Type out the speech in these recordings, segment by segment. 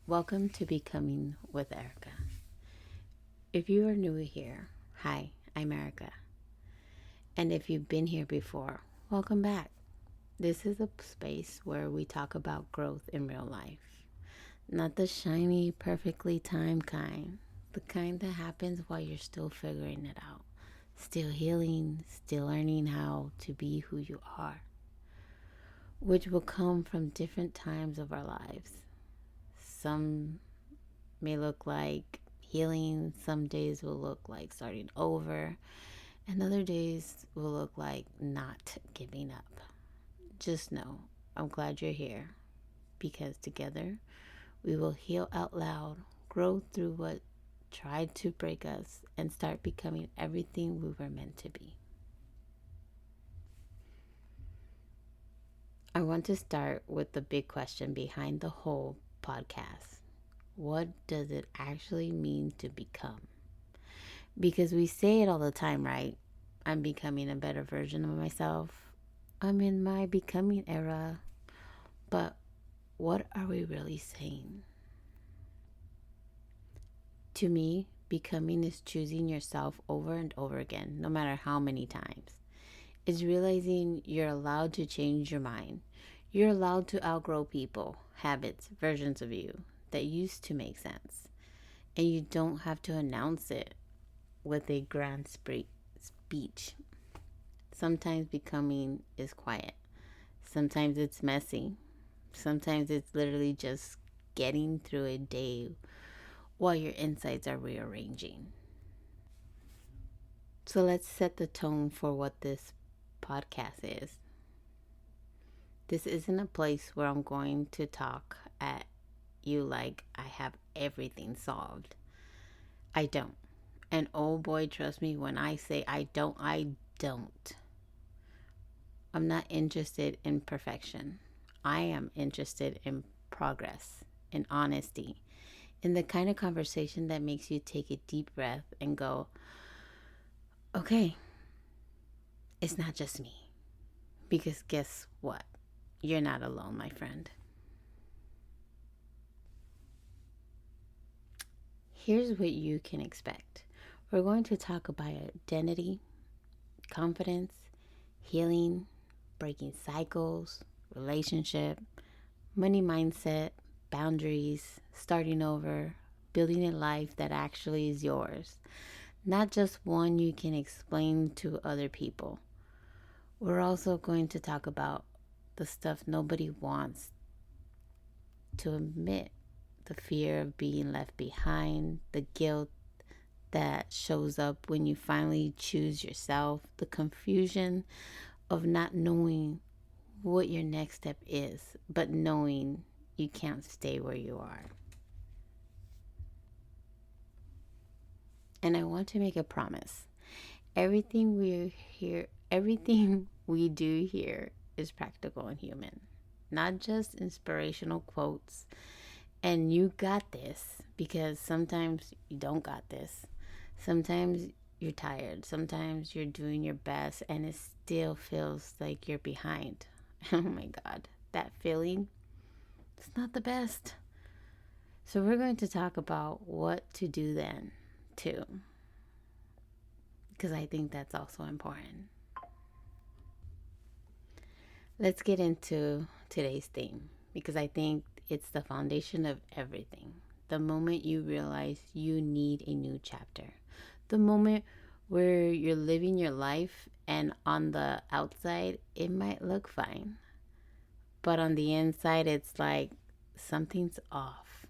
Welcome to Becoming with Erika. If you are new here, hi, I'm Erika. And if you've been here before, welcome back. This is a space where we talk about growth in real life. Not the shiny, perfectly timed kind, the kind that happens while you're still figuring it out, still healing, still learning how to be who you are, which will come from different times of our lives. Some may look like healing, some days will look like starting over, and other days will look like not giving up. Just know I'm glad you're here because together we will heal out loud, grow through what tried to break us, and start becoming everything we were meant to be. I want to start with the big question behind the whole podcast. What does it actually mean to become? Because we say it all the time, right? I'm becoming a better version of myself. I'm in my becoming era. But what are we really saying? To me, becoming is choosing yourself over and over again, no matter how many times. It's realizing you're allowed to change your mind. You're allowed to outgrow people, habits, versions of you that used to make sense. And you don't have to announce it with a grand speech. Sometimes becoming is quiet. Sometimes it's messy. Sometimes it's literally just getting through a day while your insides are rearranging. So let's set the tone for what this podcast is. This isn't a place where I'm going to talk at you like I have everything solved. I don't. And oh boy, trust me when I say I don't, I don't. I'm not interested in perfection. I am interested in progress, in honesty, in the kind of conversation that makes you take a deep breath and go, okay, it's not just me. Because guess what? You're not alone, my friend. Here's what you can expect. We're going to talk about identity, confidence, healing, breaking cycles, relationship, money mindset, boundaries, starting over, building a life that actually is yours, not just one you can explain to other people. We're also going to talk about the stuff nobody wants to admit, the fear of being left behind, the guilt that shows up when you finally choose yourself, the confusion of not knowing what your next step is, but knowing you can't stay where you are. And I want to make a promise. Everything we do here is practical and human, not just inspirational quotes. And you got this because sometimes you don't got this. Sometimes you're tired. Sometimes you're doing your best and it still feels like you're behind. Oh my God, that feeling, it's not the best. So we're going to talk about what to do then, too, because I think that's also important. Let's get into today's theme because I think it's the foundation of everything. The moment you realize you need a new chapter, the moment where you're living your life and on the outside it might look fine, but on the inside it's like something's off.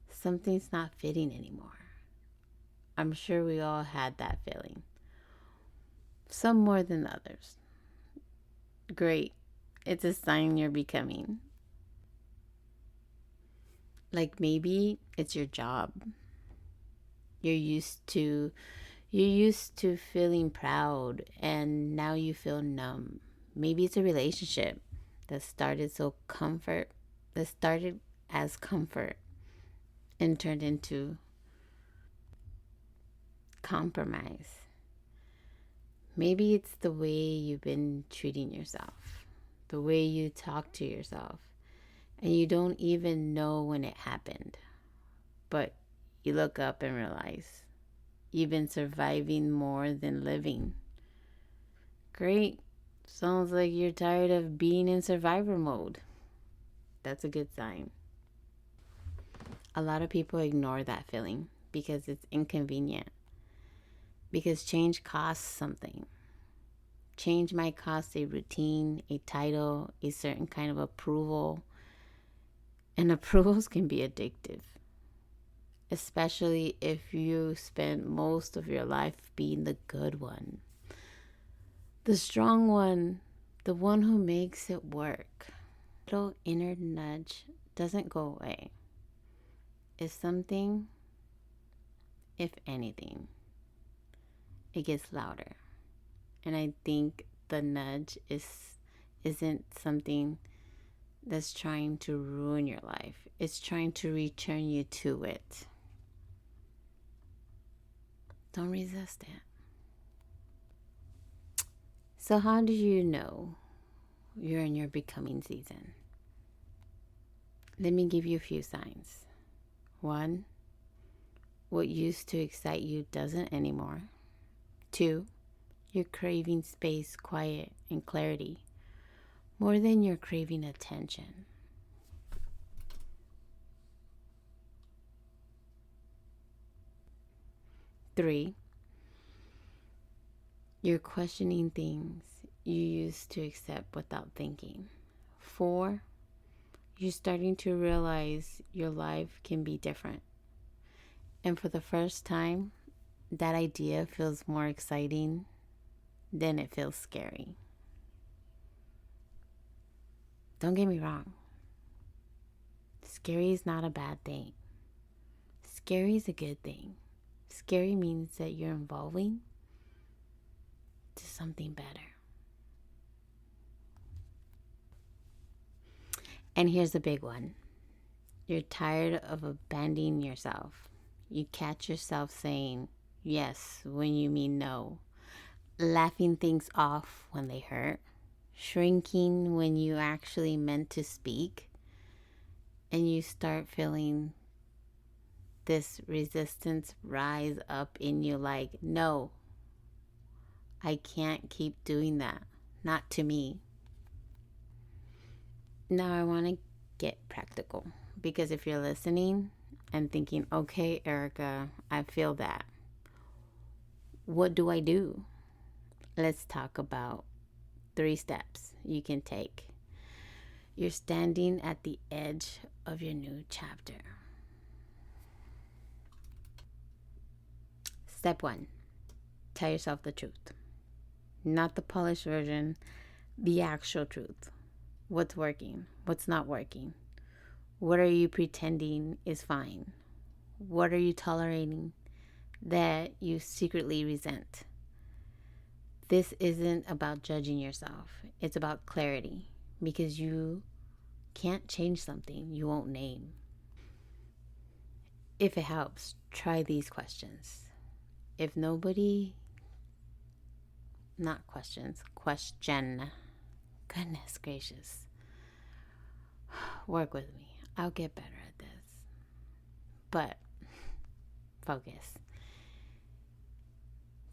Something's not fitting anymore. I'm sure we all had that feeling. Some more than others. Great. It's a sign you're becoming. Like maybe it's your job. You're used to you're used to feeling proud and now you feel numb. Maybe it's a relationship that started as comfort and turned into compromise. Maybe it's the way you've been treating yourself, the way you talk to yourself, and you don't even know when it happened. But you look up and realize you've been surviving more than living. Great. Sounds like you're tired of being in survivor mode. That's a good sign. A lot of people ignore that feeling because it's inconvenient. Because change costs something. Change might cost a routine, a title, a certain kind of approval. And approvals can be addictive, especially if you spend most of your life being the good one, the strong one, the one who makes it work. Little inner nudge doesn't go away. It's something, if anything, it gets louder. And I think the nudge isn't something that's trying to ruin your life. It's trying to return you to it. Don't resist it. So how do you know you're in your becoming season? Let me give you a few signs. 1, what used to excite you doesn't anymore. 2, you're craving space, quiet, and clarity more than you're craving attention. 3, you're questioning things you used to accept without thinking. 4, you're starting to realize your life can be different. And for the first time, that idea feels more exciting than it feels scary. Don't get me wrong. Scary is not a bad thing. Scary is a good thing. Scary means that you're evolving to something better. And here's the big one. You're tired of abandoning yourself. You catch yourself saying yes when you mean no, laughing things off when they hurt, shrinking when you actually meant to speak, and you start feeling this resistance rise up in you like, no, I can't keep doing that. Not to me. Now I want to get practical, because if you're listening and thinking, okay, Erika, I feel that. What do I do? Let's talk about 3 steps you can take. You're standing at the edge of your new chapter. Step 1, tell yourself the truth. Not the polished version, the actual truth. What's working? What's not working? What are you pretending is fine? What are you tolerating that you secretly resent? This isn't about judging yourself. It's about clarity, because you can't change something you won't name. If it helps, try these questions. If nobody, not questions, question. Goodness gracious. Work with me. I'll get better at this. But focus.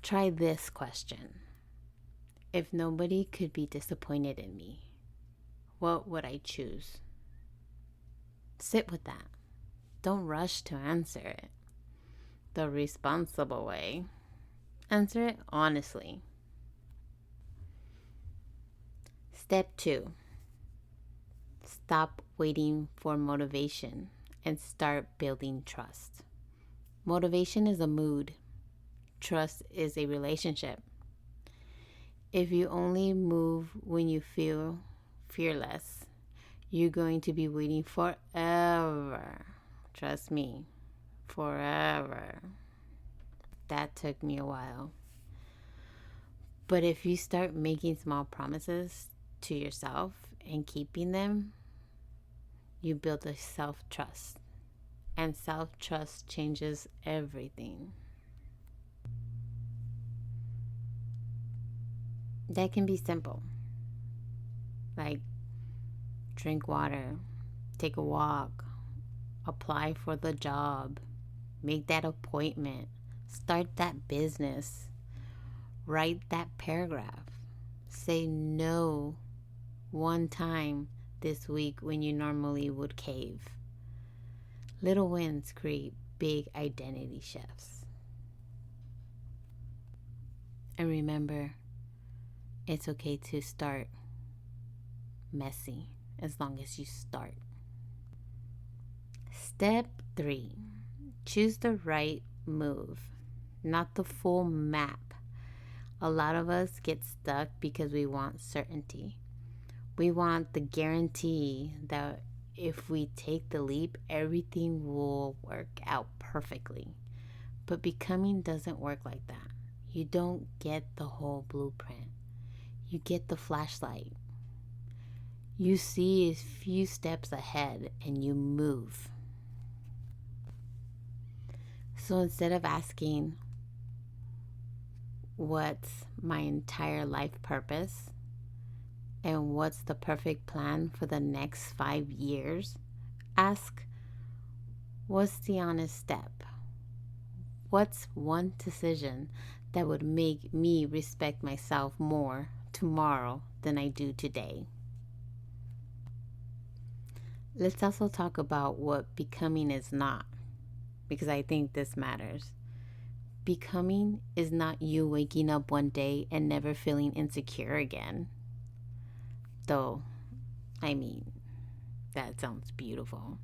Try this question. If nobody could be disappointed in me, what would I choose? Sit with that. Don't rush to answer it the responsible way. Answer it honestly. Step 2, stop waiting for motivation and start building trust. Motivation is a mood. Trust is a relationship. If you only move when you feel fearless, you're going to be waiting forever. Trust me, forever. That took me a while. But if you start making small promises to yourself and keeping them, you build a self-trust. And self-trust changes everything. That can be simple. Like drink water, take a walk, apply for the job, make that appointment, start that business, write that paragraph, say no one time this week when you normally would cave. Little wins create big identity shifts. And remember, it's okay to start messy as long as you start. Step 3, choose the right move, not the full map. A lot of us get stuck because we want certainty. We want the guarantee that if we take the leap, everything will work out perfectly. But becoming doesn't work like that. You don't get the whole blueprint. You get the flashlight. You see a few steps ahead and you move. So instead of asking, what's my entire life purpose? And what's the perfect plan for the next 5 years? Ask, what's the honest step? What's one decision that would make me respect myself more tomorrow than I do today? Let's also talk about what becoming is not, because I think this matters. Becoming is not you waking up one day and never feeling insecure again. Though, I mean, that sounds beautiful.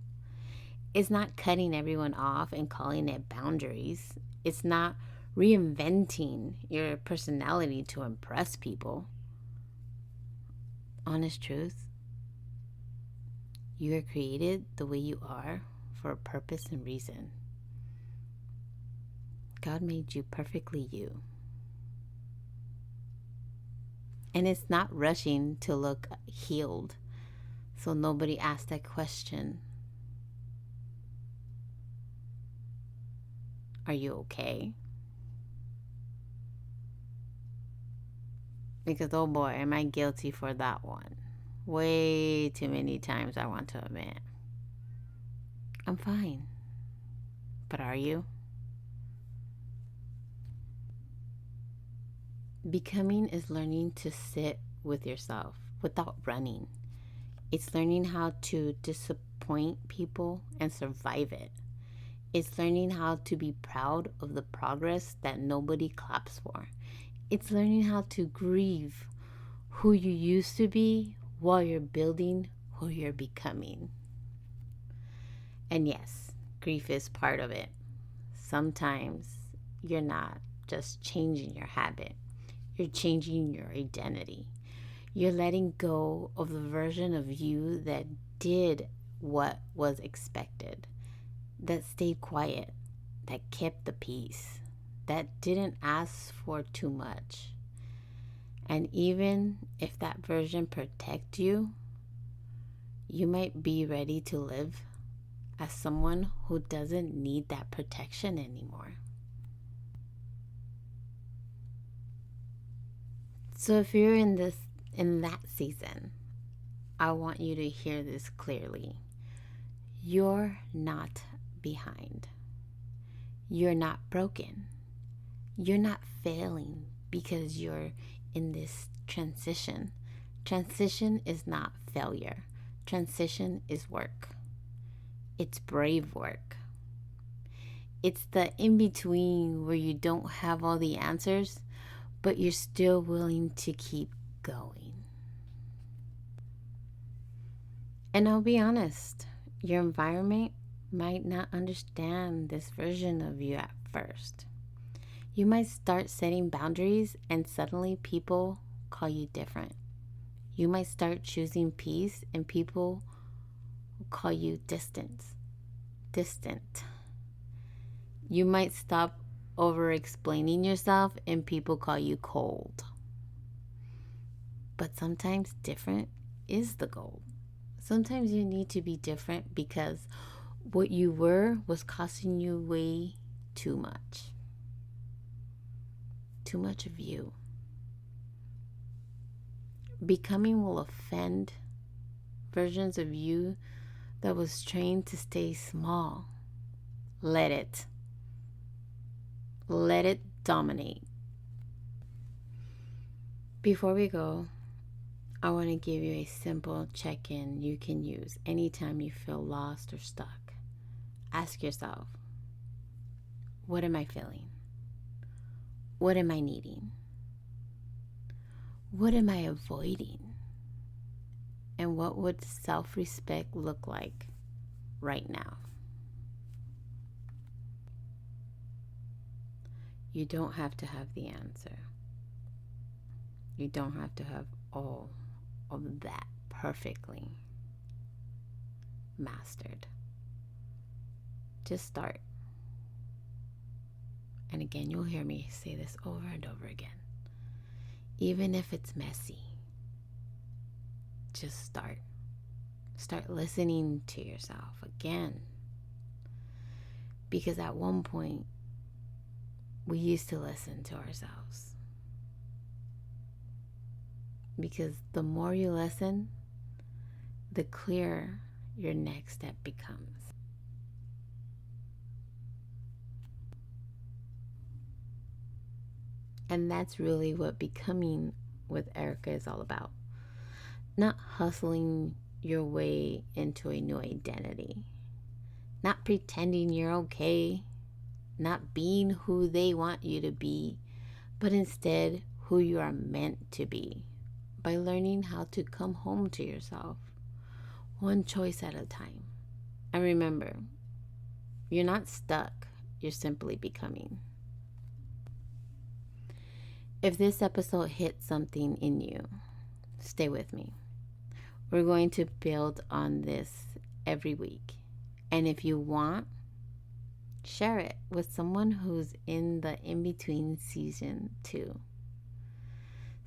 It's not cutting everyone off and calling it boundaries. It's not reinventing your personality to impress people. Honest truth, you are created the way you are for a purpose and reason. God made you perfectly you. And it's not rushing to look healed, so nobody asks that question. Are you okay? Because, oh boy, am I guilty for that one. Way too many times I want to admit. I'm fine. But are you? Becoming is learning to sit with yourself without running. It's learning how to disappoint people and survive it. It's learning how to be proud of the progress that nobody claps for. It's learning how to grieve who you used to be while you're building who you're becoming. And yes, grief is part of it. Sometimes you're not just changing your habit, you're changing your identity. You're letting go of the version of you that did what was expected, that stayed quiet, that kept the peace, that didn't ask for too much. And even if that version protects you, you might be ready to live as someone who doesn't need that protection anymore. So if you're in that season, I want you to hear this clearly. You're not behind. You're not broken. You're not failing because you're in this transition. Transition is not failure. Transition is work. It's brave work. It's the in-between where you don't have all the answers, but you're still willing to keep going. And I'll be honest, your environment might not understand this version of you at first. You might start setting boundaries and suddenly people call you different. You might start choosing peace and people call you distant. You might stop over-explaining yourself and people call you cold. But sometimes different is the goal. Sometimes you need to be different because what you were was costing you way too much. Too much of you. Becoming will offend versions of you that was trained to stay small. Let it. Let it dominate. Before we go, I want to give you a simple check-in you can use anytime you feel lost or stuck. Ask yourself, what am I feeling? What am I needing? What am I avoiding? And what would self-respect look like right now? You don't have to have the answer. You don't have to have all of that perfectly mastered. Just start. And again, you'll hear me say this over and over again. Even if it's messy, just start. Start listening to yourself again. Because at one point, we used to listen to ourselves. Because the more you listen, the clearer your next step becomes. And that's really what becoming with Erika is all about. Not hustling your way into a new identity. Not pretending you're okay. Not being who they want you to be, but instead who you are meant to be, by learning how to come home to yourself, one choice at a time. And remember, you're not stuck, you're simply becoming. If this episode hit something in you, stay with me. We're going to build on this every week. And if you want, share it with someone who's in the in-between season too.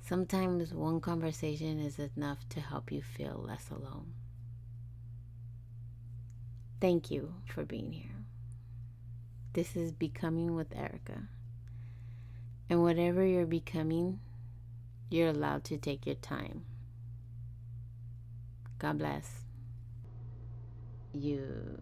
Sometimes one conversation is enough to help you feel less alone. Thank you for being here. This is Becoming with Erika. And whatever you're becoming, you're allowed to take your time. God bless you.